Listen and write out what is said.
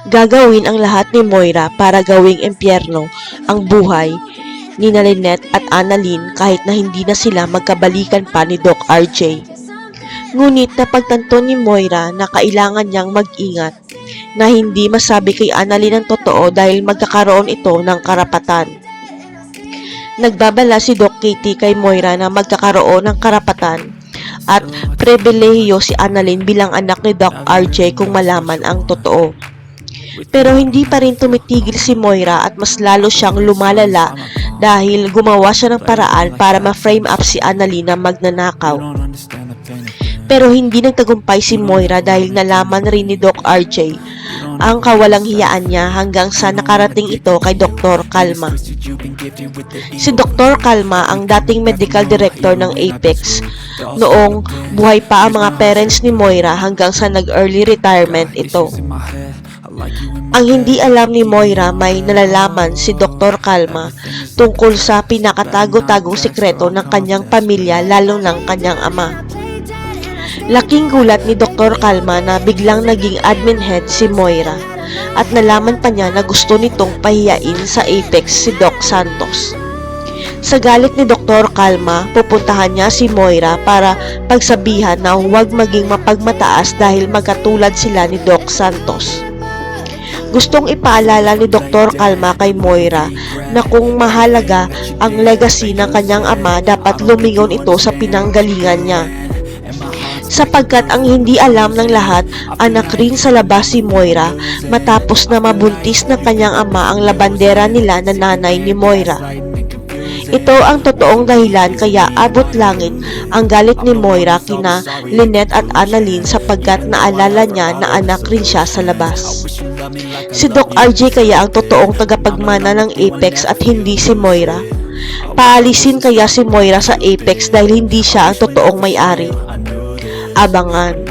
Gagawin ang lahat ni Moira para gawing impyerno ang buhay ni Lynette at Annalyn kahit na hindi na sila magkabalikan pa ni Doc RJ. Ngunit napagtanto ni Moira na kailangan niyang mag-ingat na hindi masabi kay Annalyn ang totoo dahil magkakaroon ito ng karapatan. Nagbabala si Doc Katie kay Moira na magkakaroon ng karapatan at pribilehiyo si Annalyn bilang anak ni Doc RJ kung malaman ang totoo. Pero hindi pa rin tumitigil si Moira at mas lalo siyang lumalala dahil gumawa siya ng paraan para ma-frame up si Annalyn na magnanakaw. Pero hindi nagtagumpay si Moira dahil nalaman rin ni Doc RJ ang kawalang hiyaan niya hanggang sa nakarating ito kay Dr. Calma. Si Dr. Calma ang dating medical director ng Apex noong buhay pa ang mga parents ni Moira hanggang sa nag-early retirement ito. Ang hindi alam ni Moira, may nalalaman si Dr. Calma tungkol sa pinakatago-tagong sikreto ng kanyang pamilya lalo ng kanyang ama. Laking gulat ni Dr. Calma na biglang naging admin head si Moira at nalaman pa niya na gusto nitong pahiyain sa Apex si Doc Santos. Sa galit ni Dr. Calma, pupuntahan niya si Moira para pagsabihan na huwag maging mapagmataas dahil magkatulad sila ni Doc Santos. Gustong ipaalala ni Dr. Calma kay Moira na kung mahalaga ang legacy ng kanyang ama, dapat lumingon ito sa pinanggalingan niya. Sapagkat ang hindi alam ng lahat, anak rin sa labas si Moira matapos na mabuntis ng kanyang ama ang labandera nila na nanay ni Moira. Ito ang totoong dahilan kaya abot langit ang galit ni Moira kina Lynette at Annalyn sapagkat naalala niya na anak rin siya sa labas. Si Doc RJ kaya ang totoong tagapagmana ng Apex at hindi si Moira. Paalisin kaya si Moira sa Apex dahil hindi siya ang totoong may-ari. Abangan.